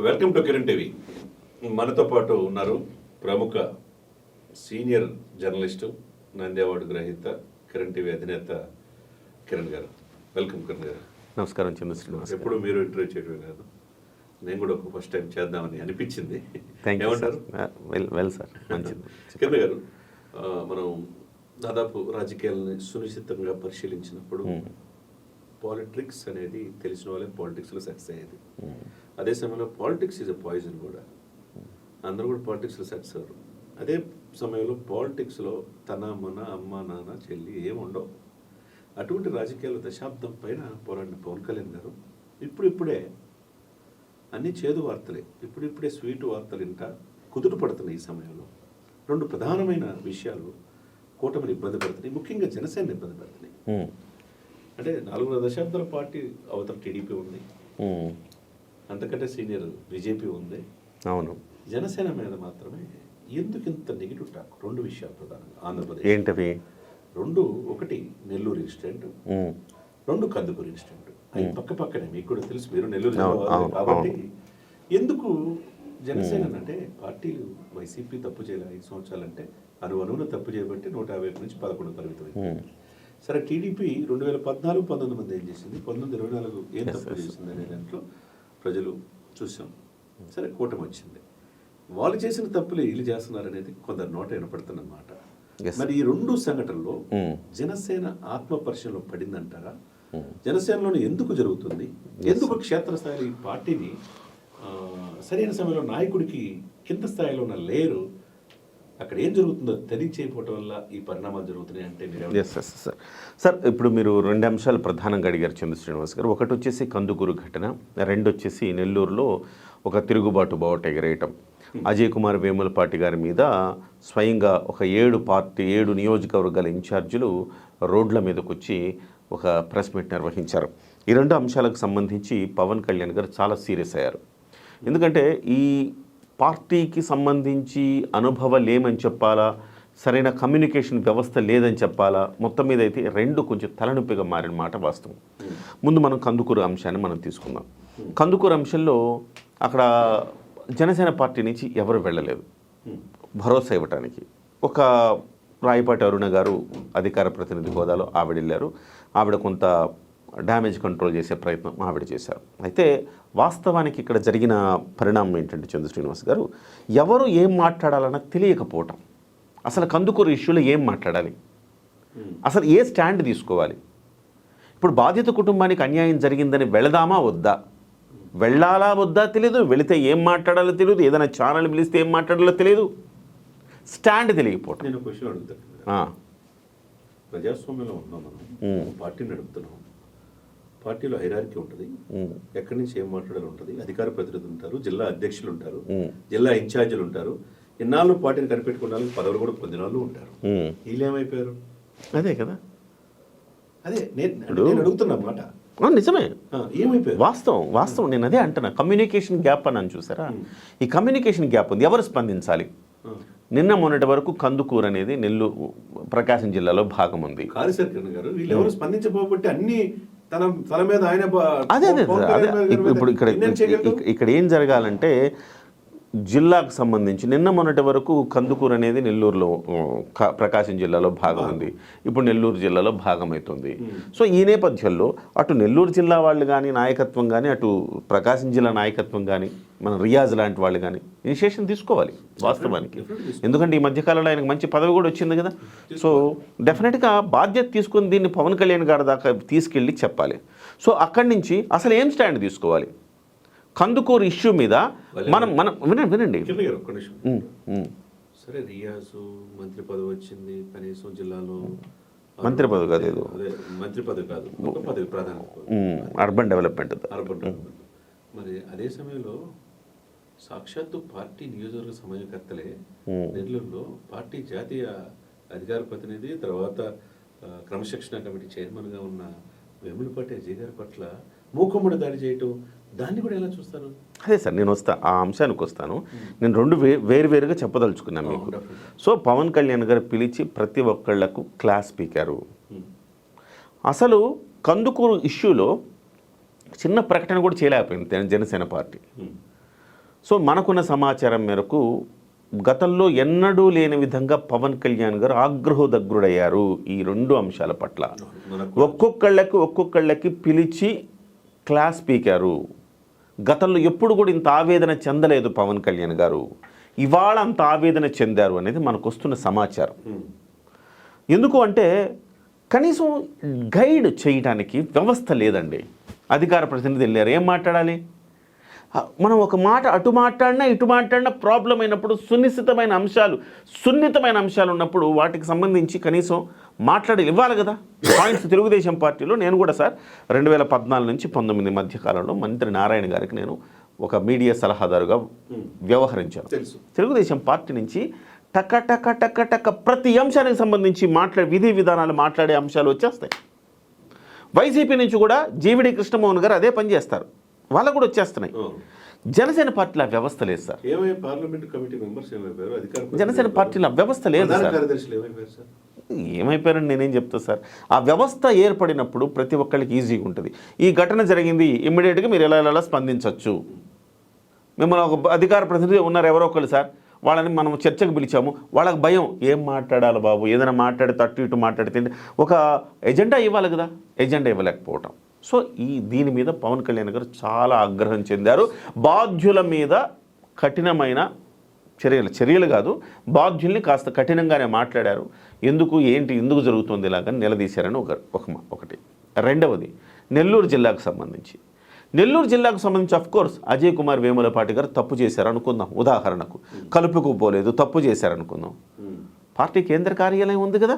Welcome to Kiran TV. మనతో పాటు ఉన్నారు ప్రముఖ సీనియర్ జర్నలిస్టు, నంది అవార్డు గ్రహీత, కిరణ్ టీవీ అధినేత కిరణ్ గారు. వెల్కమ్ కిరణ్ గారు. నమస్కారం చంద్ర శ్రీనివాస్. ఎప్పుడు మీరు ఇంటర్వ్యూ చేయడమే కాదు, నేను కూడా ఒక ఫస్ట్ టైం చేద్దామని అనిపించింది. ఏమంటారు? వెల్ సార్, మంచిది. కిరణ్ గారు, మనం దాదాపు రాజకీయాలని సునిశ్చితంగా పరిశీలించినప్పుడు పాలిటిక్స్ అనేది తెలిసిన వాళ్ళే పాలిటిక్స్లో సక్సెస్ అయ్యేది. అదే సమయంలో పాలిటిక్స్ ఈజ్ అ పాయిజన్ కూడా. అందరూ కూడా పాలిటిక్స్లో సక్సెస్ అవ్వరు. అదే సమయంలో పాలిటిక్స్లో తన మన అమ్మ నాన్న చెల్లి ఏమి ఉండవు. అటువంటి రాజకీయాలు దశాబ్దం పైన పోరాడిన పవన్ కళ్యాణ్ గారు ఇప్పుడిప్పుడే అన్ని చేదు వార్తలే, ఇప్పుడిప్పుడే స్వీట్ వార్తలు ఇంకా కుదుట పడుతున్నాయి. ఈ సమయంలో రెండు ప్రధానమైన విషయాలు కూటమిని ఇబ్బంది పడుతున్నాయి, ముఖ్యంగా జనసేన ఇబ్బంది పడుతున్నాయి. అంటే 4 దశాబ్దాల పార్టీ అవతల టీడీపీ ఉంది, అంతకంటే సీనియర్ బీజేపీ ఉంది. అవును, జనసేన మీద మాత్రమే ఎందుకు ఇంత నెగిటివ్ టాక్? రెండు విషయాలు ప్రధానంగా ఆంధ్రప్రదేశ్. ఏంటవి? రెండు, ఒకటి నెల్లూరు ఇన్సిడెంట్, రెండు కందుకూరు ఇన్సిడెంట్. అవి పక్క పక్కనే, మీకు కూడా తెలుసు, మీరు నెల్లూరు కాబట్టి. ఎందుకు జనసేన అంటే పార్టీలు వైసీపీ తప్పు చేయలే 5 సంవత్సరాలంటే అనువున తప్పు చేయబట్టి 150 నుంచి 11 పరిమితం. సరే, టీడీపీ 2014-19 మంది ఏం చేసింది, 1924 ఏం తప్పు చేసింది అనే దాంట్లో ప్రజలు చూసాం. సరే, కూటమి వచ్చింది, వాళ్ళు చేసిన తప్పులే వీళ్ళు చేస్తున్నారు అనేది కొందరు నోట వినపడుతున్నమాట. మరి ఈ రెండు సంఘటనలో జనసేన ఆత్మ పరిశీలనలో పడిందంటారా? జనసేనలోని ఎందుకు జరుగుతుంది? ఎందుకు క్షేత్రస్థాయిలో ఈ పార్టీని సరైన సమయంలో నాయకుడికి కింద స్థాయిలో ఉన్న లేరు అక్కడ ఏం జరుగుతుందో తెలియచేయకపోవటం వల్ల ఈ పరిణామాలు జరుగుతున్నాయి అంటే? సార్, ఇప్పుడు మీరు 2 అంశాలు ప్రధానంగా అడిగారు చంద్ర శ్రీనివాస్ గారు. ఒకటి వచ్చేసి కందుకూరు ఘటన, 2 వచ్చేసి నెల్లూరులో ఒక తిరుగుబాటు బావుట ఎగరేయటం. అజయ్ కుమార్ వేములపాటి గారి మీద స్వయంగా ఒక 7 నియోజకవర్గాల ఇన్ఛార్జీలు రోడ్ల మీదకి వచ్చి ఒక ప్రెస్ మీట్ నిర్వహించారు. ఈ 2 అంశాలకు సంబంధించి పవన్ కళ్యాణ్ గారు చాలా సీరియస్ అయ్యారు. ఎందుకంటే ఈ పార్టీకి సంబంధించి అనుభవం లేమని చెప్పాలా, సరైన కమ్యూనికేషన్ వ్యవస్థ లేదని చెప్పాలా, మొత్తం మీద అయితే 2 కొంచెం తలనొప్పిగా మారిన మాట వాస్తవం. ముందు మనం కందుకూరు అంశాన్ని మనం తీసుకుందాం. కందుకూరు అంశంలో అక్కడ జనసేన పార్టీ నుంచి ఎవరు వెళ్ళలేదు భరోసా ఇవ్వటానికి. ఒక రాయపాటి అరుణ గారు అధికార ప్రతినిధి హోదాలో ఆవిడ వెళ్ళారు. ఆవిడ కొంత డ్యామేజ్ కంట్రోల్ చేసే ప్రయత్నం ఆవిడ చేశారు. అయితే వాస్తవానికి ఇక్కడ జరిగిన పరిణామం ఏంటంటే చంద్ర శ్రీనివాస్ గారు, ఎవరు ఏం మాట్లాడాలన్నా తెలియకపోవటం. అసలు కందుకూరు ఇష్యూలో ఏం మాట్లాడాలి, అసలు ఏ స్టాండ్ తీసుకోవాలి? ఇప్పుడు బాధిత కుటుంబానికి అన్యాయం జరిగిందని వెళదామా వద్దా, వెళ్ళాలా వద్దా తెలియదు, వెళితే ఏం మాట్లాడాలో తెలియదు, ఏదైనా ఛానల్ పిలిస్తే ఏం మాట్లాడాలో తెలియదు, స్టాండ్ తెలియకపోవటం. నేను క్వశ్చన్ అడుగుతాను. ప్రజాస్వామ్యంలో ఉన్నాం, మనం పార్టీ నడుపుతున్నాం, పార్టీలో హైరార్కీ ఉంటుంది, ఎక్కడి నుంచి ఏం మాట్లాడాలి ఉంటుంది, అధికార ప్రతినిధులు ఉంటారు, జిల్లా అధ్యక్షులు ఉంటారు, జిల్లా ఇన్ఛార్జీలు ఉంటారు, ఇన్నాళ్ళు పార్టీని కనిపెట్టుకున్న పదవులు కూడా పొందిన వాళ్ళు ఉంటారు. వీళ్ళు ఏమైపోయారు? అదే కదా, అదే నేను అడుగుతున్నా మాట. నిజమే, ఏమైపోయారు? వాస్తవం నేను అదే అంటున్నా. కమ్యూనికేషన్ గ్యాప్ అని చూసారా? ఈ కమ్యూనికేషన్ గ్యాప్ ఉంది, ఎవరు స్పందించాలి? నిన్న మొన్నటి వరకు కందుకూరు అనేది నెల్లూరు ప్రకాశం జిల్లాలో భాగం ఉంది. గారు వీళ్ళు ఎవరు స్పందించబోబట్టి అన్ని తన మీద ఆయన అదే ఇప్పుడు ఇక్కడ ఏం జరగాలంటే, జిల్లాకు సంబంధించి నిన్న మొన్నటి వరకు కందుకూరు అనేది నెల్లూరులో ప్రకాశం జిల్లాలో భాగం ఉంది, ఇప్పుడు నెల్లూరు జిల్లాలో భాగం అవుతుంది. సో ఈ నేపథ్యంలో అటు నెల్లూరు జిల్లా వాళ్ళు కానీ నాయకత్వం కానీ, అటు ప్రకాశం జిల్లా నాయకత్వం కానీ, మన రియాజ్ లాంటి వాళ్ళు కానీ ఇనిషియేషన్ తీసుకోవాలి వాస్తవానికి. ఎందుకంటే ఈ మధ్యకాలంలో ఆయనకు మంచి పదవి కూడా వచ్చింది కదా. సో డెఫినెట్గా బాధ్యత తీసుకుని దీన్ని పవన్ కళ్యాణ్ గారి దాకా తీసుకెళ్ళి చెప్పాలి. సో అక్కడి నుంచి అసలు ఏం స్టాండ్ తీసుకోవాలి కందుకూరు ఇష్యూ మీద? మనం వినండి. సరే, రియాజు మంత్రి పదవి వచ్చింది, కనీసం జిల్లాలో మంత్రి పదవి కాదు, మంత్రి పదవి కాదు, ఒక పదవి ప్రధాన అర్బన్ డెవలప్మెంట్. మరి అదే సమయంలో సాక్షాత్తు పార్టీ నియోజకవర్గ సమన్వయకర్తలే నెల్లూరులో పార్టీ జాతీయ అధికార ప్రతినిధి, తర్వాత క్రమశిక్షణ కమిటీ చైర్మన్గా ఉన్న వేములపాటి అజయ్ గారి పట్ల మూకుమ్మడి దాడి చేయటం, దాన్ని కూడా ఎలా చూస్తారు? అదే సార్, నేను ఆ అంశానికి వస్తాను. నేను 2 వేరువేరుగా చెప్పదలుచుకున్నాను మీకు. సో పవన్ కళ్యాణ్ గారు పిలిచి ప్రతి ఒక్కళ్లకు క్లాస్ పీకారు. అసలు కందుకూరు ఇష్యూలో చిన్న ప్రకటన కూడా చేయలేకపోయింది జనసేన పార్టీ. సో మనకున్న సమాచారం మేరకు గతంలో ఎన్నడూ లేని విధంగా పవన్ కళ్యాణ్ గారు ఆగ్రహోదగ్రుడయ్యారు ఈ 2 అంశాల పట్ల. ఒక్కొక్కళ్ళకి పిలిచి క్లాస్ పీకారు. గతంలో ఎప్పుడు కూడా ఇంత ఆవేదన చెందలేదు పవన్ కళ్యాణ్ గారు, ఇవాళ అంత ఆవేదన చెందారు అనేది మనకు వస్తున్న సమాచారం. ఎందుకు అంటే కనీసం గైడ్ చేయడానికి వ్యవస్థ లేదండి. అధికార ప్రతినిధి వెళ్ళారు, ఏం మాట్లాడాలి? మనం ఒక మాట అటు మాట్లాడినా ఇటు మాట్లాడినా ప్రాబ్లం అయినప్పుడు సున్నితమైన అంశాలు ఉన్నప్పుడు వాటికి సంబంధించి కనీసం మాట్లాడి ఇవ్వాలి కదా పాయింట్స్. తెలుగుదేశం పార్టీలో నేను కూడా సార్ 2014 నుంచి 19 మధ్య కాలంలో మంత్రి నారాయణ గారికి నేను ఒక మీడియా సలహాదారుగా వ్యవహరించాను. తెలుగుదేశం పార్టీ నుంచి టక్క ప్రతి అంశానికి సంబంధించి విధి విధానాలు మాట్లాడే అంశాలు వచ్చేస్తాయి. వైసీపీ నుంచి కూడా జీవిడి కృష్ణమోహన్ గారు అదే పని చేస్తారు, వాళ్ళకు కూడా వచ్చేస్తున్నాయి. జనసేన పార్టీలో వ్యవస్థ లేదు సార్. జనసేన పార్టీలో వ్యవస్థ లేదు సార్. ఏమైపోయారని నేనేం చెప్తా సార్. ఆ వ్యవస్థ ఏర్పడినప్పుడు ప్రతి ఒక్కరికి ఈజీగా ఉంటుంది. ఈ ఘటన జరిగింది, ఇమ్మీడియట్గా మీరు ఎలా స్పందించవచ్చు. మిమ్మల్ని ఒక అధికార ప్రతినిధి ఉన్నారు ఎవరో ఒకళ్ళు సార్, వాళ్ళని మనం చర్చకు పిలిచాము, వాళ్ళకి భయం, ఏం మాట్లాడాలి బాబు, ఏదైనా మాట్లాడితే అటు ఇటు మాట్లాడితే ఒక ఎజెండా ఇవ్వాలి కదా, ఎజెండా ఇవ్వలేకపోవటం. సో దీని మీద పవన్ కళ్యాణ్ గారు చాలా ఆగ్రహం చెందారు. బాధ్యుల మీద కఠినమైన చర్యలు కాదు, బాధ్యుల్ని కాస్త కఠినంగానే మాట్లాడారు. ఎందుకు జరుగుతుంది ఇలాగని నిలదీశారని ఒకటి. రెండవది నెల్లూరు జిల్లాకు సంబంధించి అఫ్కోర్స్ అజయ్ కుమార్ వేములపాటి గారు తప్పు చేశారు అనుకుందాం. ఉదాహరణకు కలుపుకుపోలేదు, తప్పు చేశారనుకుందాం. పార్టీ కేంద్ర కార్యాలయం ఉంది కదా,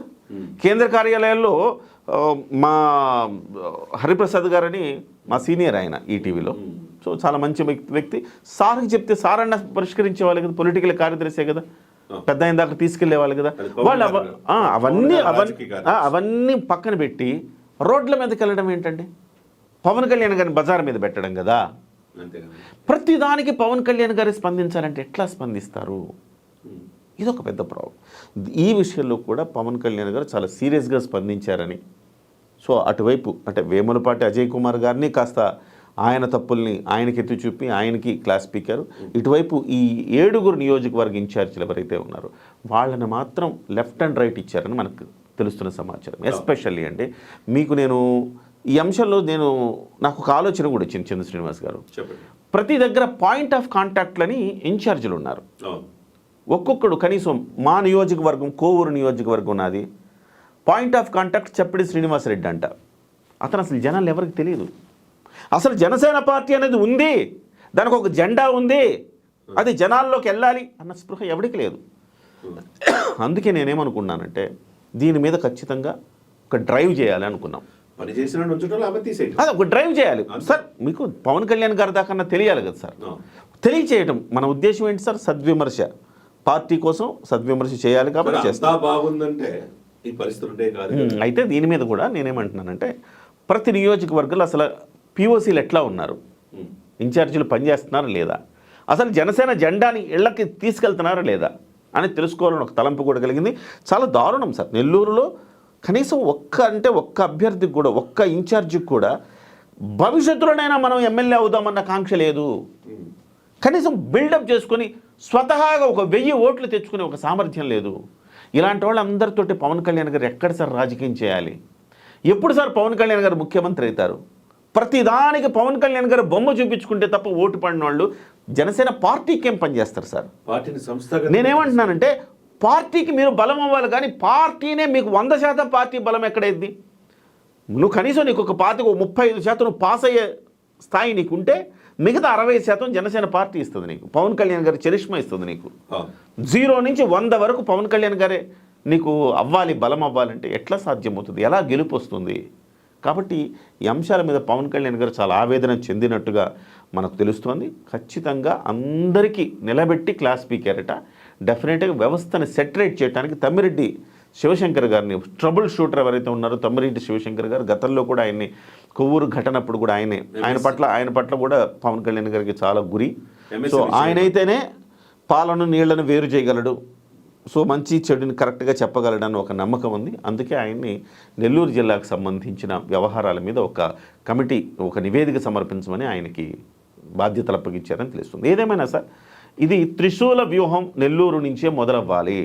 కేంద్ర కార్యాలయంలో మా హరిప్రసాద్ గారని మా సీనియర్ ఆయన ఈటీవీలో, సో చాలా మంచి వ్యక్తి. సార్కి చెప్తే సార్ అన్న పరిష్కరించేవాళ్ళు కదా, పొలిటికల్ కార్యదర్శే కదా, పెద్ద ఆయన దాకా తీసుకెళ్లేవాళ్ళు కదా. వాళ్ళు అవన్నీ పక్కన పెట్టి రోడ్ల మీదకి వెళ్ళడం ఏంటండి? పవన్ కళ్యాణ్ గారిని బజార్ మీద పెట్టడం కదా. ప్రతిదానికి పవన్ కళ్యాణ్ గారు స్పందించాలంటే ఎట్లా స్పందిస్తారు? ఇదొక పెద్ద ప్రాబ్లం. ఈ విషయంలో కూడా పవన్ కళ్యాణ్ గారు చాలా సీరియస్గా స్పందించారని, సో అటువైపు అంటే వేములపాటి అజయ్ కుమార్ గారిని కాస్త ఆయన తప్పుల్ని ఆయనకి ఎత్తి చూపి ఆయనకి క్లాస్ పీకారు. ఇటువైపు ఈ 7 నియోజకవర్గ ఇన్ఛార్జీలు ఎవరైతే ఉన్నారో వాళ్ళని మాత్రం లెఫ్ట్ అండ్ రైట్ ఇచ్చారని మనకు తెలుస్తున్న సమాచారం. ఎస్పెషల్లీ అంటే మీకు నేను ఈ అంశంలో నాకు ఒక ఆలోచన కూడా వచ్చింది చంద్ర శ్రీనివాస్ గారు. ప్రతి దగ్గర పాయింట్ ఆఫ్ కాంటాక్ట్లని ఇన్ఛార్జీలు ఉన్నారు. ఒక్కొక్కడు కనీసం మా నియోజకవర్గం కోవూరు నియోజకవర్గం ఉన్నది, పాయింట్ ఆఫ్ కాంటాక్ట్ చెప్పడి శ్రీనివాసరెడ్డి అంట. అతను అసలు జనాలు ఎవరికి తెలియదు. అసలు జనసేన పార్టీ అనేది ఉంది, దానికి ఒక జెండా ఉంది, అది జనాల్లోకి వెళ్ళాలి అన్న స్పృహ ఎవరికి లేదు. అందుకే నేనేమనుకున్నానంటే దీని మీద ఖచ్చితంగా ఒక డ్రైవ్ చేయాలి అనుకున్నాం. అది ఒక డ్రైవ్ చేయాలి సార్. మీకు పవన్ కళ్యాణ్ గారి దాకా తెలియాలి కదా సార్, తెలియచేయటం మన ఉద్దేశం ఏంటి సార్? సద్విమర్శ, పార్టీ కోసం సద్విమర్శ చేయాలి కాబట్టి చేస్తా. బాగుందంటే ఈ పరిస్థితులు అయితే దీని మీద కూడా నేనేమంటున్నానంటే ప్రతి నియోజకవర్గాలు అసలు పిఓసీలు ఎట్లా ఉన్నారు, ఇన్ఛార్జీలు పనిచేస్తున్నారా లేదా, అసలు జనసేన జెండాని ఇళ్లకి తీసుకెళ్తున్నారా లేదా అని తెలుసుకోవాలని ఒక తలంపు కూడా కలిగింది. చాలా దారుణం సార్. నెల్లూరులో కనీసం ఒక్క అభ్యర్థికి కూడా, ఒక్క ఇన్ఛార్జికి కూడా భవిష్యత్తులోనైనా మనం ఎమ్మెల్యే అవుదామన్న కాంక్ష లేదు. కనీసం బిల్డప్ చేసుకొని స్వతహాగా ఒక 1000 ఓట్లు తెచ్చుకునే ఒక సామర్థ్యం లేదు. ఇలాంటి వాళ్ళందరితోటి పవన్ కళ్యాణ్ గారు ఎక్కడ సార్ రాజకీయం చేయాలి? ఎప్పుడు సార్ పవన్ కళ్యాణ్ గారు ముఖ్యమంత్రి అవుతారు? ప్రతిదానికి పవన్ కళ్యాణ్ గారు బొమ్మ చూపించుకుంటే తప్ప ఓటు పడిన వాళ్ళు జనసేన పార్టీకి ఏం పనిచేస్తారు సార్? పార్టీని సంస్థగా నేనేమంటున్నానంటే పార్టీకి మీరు బలం అవ్వాలి, కానీ పార్టీనే మీకు 100% పార్టీ బలం ఎక్కడైంది? నువ్వు కనీసం నీకు ఒక పార్టీకి 35% నువ్వు పాస్ అయ్యే స్థాయి నీకుంటే మిగతా 60% జనసేన పార్టీ ఇస్తుంది నీకు. పవన్ కళ్యాణ్ గారి చరిష్మా ఇస్తుంది నీకు. 0 నుంచి 100 వరకు పవన్ కళ్యాణ్ గారే నీకు అవ్వాలి, బలం అవ్వాలంటే ఎట్లా సాధ్యమవుతుంది? ఎలా గెలుపు వస్తుంది? కాబట్టి ఈ అంశాల మీద పవన్ కళ్యాణ్ గారు చాలా ఆవేదన చెందినట్టుగా మనకు తెలుస్తుంది. ఖచ్చితంగా అందరికీ నిలబెట్టి క్లాస్ స్పీకర్ట. డెఫినెట్గా వ్యవస్థను సెటరేట్ చేయడానికి తమ్మిరెడ్డి శివశంకర్ గారిని, ట్రబుల్ షూటర్ ఎవరైతే ఉన్నారో తమ్మిరెడ్డి శివశంకర్ గారు, గతంలో కూడా ఆయన్ని కొవ్వూరు ఘటనప్పుడు కూడా ఆయన పట్ల కూడా పవన్ కళ్యాణ్ గారికి చాలా గురి. సో ఆయనైతేనే పాలను నీళ్లను వేరు చేయగలడు, సో మంచి చెడుని కరెక్ట్గా చెప్పగలడని ఒక నమ్మకం ఉంది. అందుకే ఆయన్ని నెల్లూరు జిల్లాకు సంబంధించిన వ్యవహారాల మీద ఒక కమిటీ, ఒక నివేదిక సమర్పించమని ఆయనకి బాధ్యతలు అప్పగించారని తెలుస్తుంది. ఏదేమైనా సార్ ఇది త్రిశూల వ్యూహం నెల్లూరు నుంచే మొదలవ్వాలి.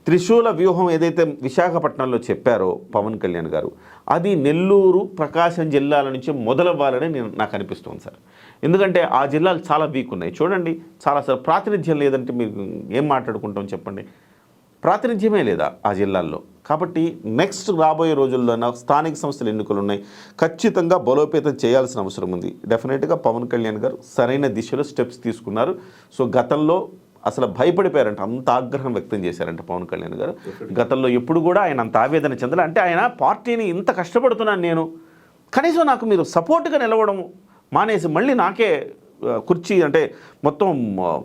త్రిశూల వ్యూహం ఏదైతే విశాఖపట్నంలో చెప్పారో పవన్ కళ్యాణ్ గారు, అది నెల్లూరు ప్రకాశం జిల్లాల నుంచి మొదలవ్వాలని నాకు అనిపిస్తుంది సార్. ఎందుకంటే ఆ జిల్లాలు చాలా వీక్ ఉన్నాయి. చూడండి, చాలా సార్ ప్రాతినిధ్యం లేదంటే మీరు ఏం మాట్లాడుకుంటాం చెప్పండి. ప్రాతినిధ్యమే లేదా ఆ జిల్లాల్లో. కాబట్టి నెక్స్ట్ రాబోయే రోజుల్లో స్థానిక సంస్థల ఎన్నికలు ఉన్నాయి, ఖచ్చితంగా బలోపేతం చేయాల్సిన అవసరం ఉంది. డెఫినెట్గా పవన్ కళ్యాణ్ గారు సరైన దిశలో స్టెప్స్ తీసుకున్నారు. సో గతంలో అసలు భయపడిపోయారంట, అంత ఆగ్రహం వ్యక్తం చేశారంట పవన్ కళ్యాణ్ గారు. గతంలో ఎప్పుడు కూడా ఆయన అంత ఆవేదన చెందాలి. అంటే ఆయన పార్టీని ఇంత కష్టపడుతున్నాను నేను, కనీసం నాకు మీరు సపోర్ట్గా నిలవడం మానేసి మళ్ళీ నాకే కుర్చీ అంటే మొత్తం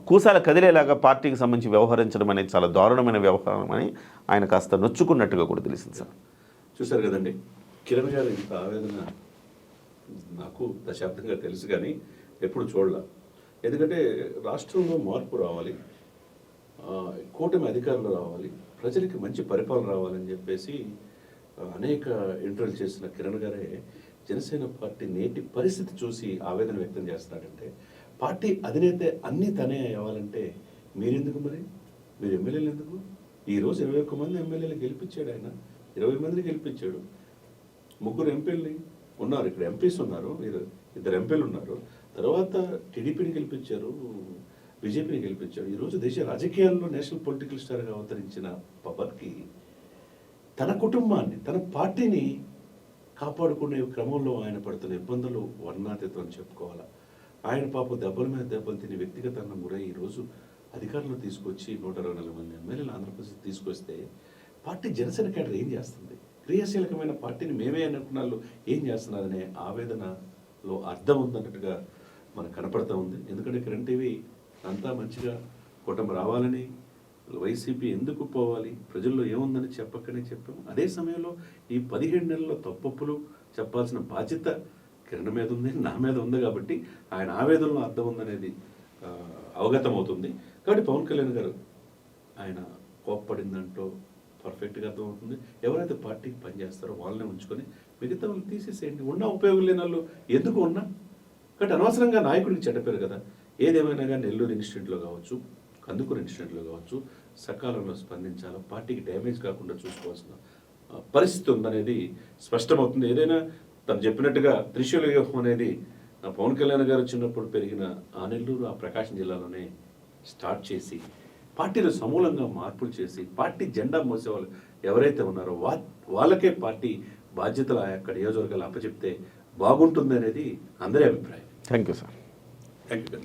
కూసాల కదిలేలాగా పార్టీకి సంబంధించి వ్యవహరించడం అనేది చాలా దారుణమైన వ్యవహారం అని ఆయన కాస్త నొచ్చుకున్నట్టుగా కూడా తెలిసింది సార్. చూశారు కదండి, కిరణ్ గారు ఇంత ఆవేదన నాకు దశాబ్దంగా తెలుసు కానీ ఎప్పుడు చూడలే. ఎందుకంటే రాష్ట్రంలో మార్పు రావాలి, కూటమి అధికారులు రావాలి, ప్రజలకి మంచి పరిపాలన రావాలని చెప్పేసి అనేక ఇంటర్వ్యూలు చేసిన కిరణ్ గారే జనసేన పార్టీ నేటి పరిస్థితి చూసి ఆవేదన వ్యక్తం చేస్తాడంటే, పార్టీ అధినేత అన్నీ తనే అవ్వాలంటే మీరెందుకు మరి? మీరు ఎమ్మెల్యేలు ఎందుకు? ఈరోజు 21 మంది ఎమ్మెల్యేలు గెలిపించాడు ఆయన, 20 మందిని గెలిపించాడు. 3 ఎంపీలని ఉన్నారు, ఇక్కడ ఎంపీస్ ఉన్నారు, 2 ఎంపీలు ఉన్నారు. తర్వాత టీడీపీని గెలిపించారు, బీజేపీని గెలిపించాడు. ఈరోజు దేశ రాజకీయాల్లో నేషనల్ పొలిటికల్ స్టార్గా అవతరించిన పవన్కి తన కుటుంబాన్ని, తన పార్టీని కాపాడుకునే క్రమంలో ఆయన పడుతున్న ఇబ్బందులు వర్ణాతీతం చెప్పుకోవాలా. ఆయన పాప దెబ్బల మీద దెబ్బలు తిని వ్యక్తిగతంగా గురై ఈరోజు అధికారంలో తీసుకొచ్చి 124 మంది ఎమ్మెల్యేలు ఆంధ్రప్రదేశ్ తీసుకొస్తే పార్టీ జనసేన కేడర్ ఏం చేస్తుంది? క్రియాశీలకమైన పార్టీని మేమే అనుకున్నాళ్ళు ఏం చేస్తున్నారనే ఆవేదనలో అర్థం ఉందన్నట్టుగా మనకు కనపడతా ఉంది. ఎందుకంటే కిరణ్ టీవీ అంతా మంచిగా కూటమి రావాలని, వైసీపీ ఎందుకు పోవాలి, ప్రజల్లో ఏముందని చెప్పకనే చెప్పాము. అదే సమయంలో ఈ 17 నెలల్లో తప్పొప్పులు చెప్పాల్సిన బాధ్యత కిరణ్ మీద ఉంది, నా మీద ఉంది. కాబట్టి ఆయన ఆవేదనలో అర్థం ఉందనేది అవగతం అవుతుంది. కాబట్టి పవన్ కళ్యాణ్ గారు ఆయన కోప్పడిందంటూ పర్ఫెక్ట్గా అర్థమవుతుంది. ఎవరైతే పార్టీకి పనిచేస్తారో వాళ్ళనే ఉంచుకొని మిగతా వాళ్ళు తీసేసేయండి. ఉన్న ఉపయోగం లేని వాళ్ళు ఎందుకు ఉన్నా. కాబట్టి అనవసరంగా నాయకుడికి చెడ్డపేరు కదా. ఏదేమైనా కానీ నెల్లూరు ఇన్స్టిట్యూట్లో కావచ్చు, కందుకూరు ఇన్స్టిట్యూట్లో కావచ్చు, సకాలంలో స్పందించాలి, పార్టీకి డ్యామేజ్ కాకుండా చూసుకోవాల్సిన పరిస్థితి ఉందనేది స్పష్టమవుతుంది. ఏదైనా తను చెప్పినట్టుగా త్రిశూల వ్యూహం అనేది పవన్ కళ్యాణ్ గారు చిన్నప్పుడు పెరిగిన ఆ నెల్లూరు, ఆ ప్రకాశం జిల్లాలోనే స్టార్ట్ చేసి పార్టీలో సమూలంగా మార్పులు చేసి పార్టీ జెండా మోసేవాళ్ళు ఎవరైతే ఉన్నారో వాళ్ళకే పార్టీ బాధ్యతలు ఆ యొక్క నియోజకవర్గాలు అప్పచెప్తే బాగుంటుంది అనేది అందరి అభిప్రాయం. Thank you sir. Thank you.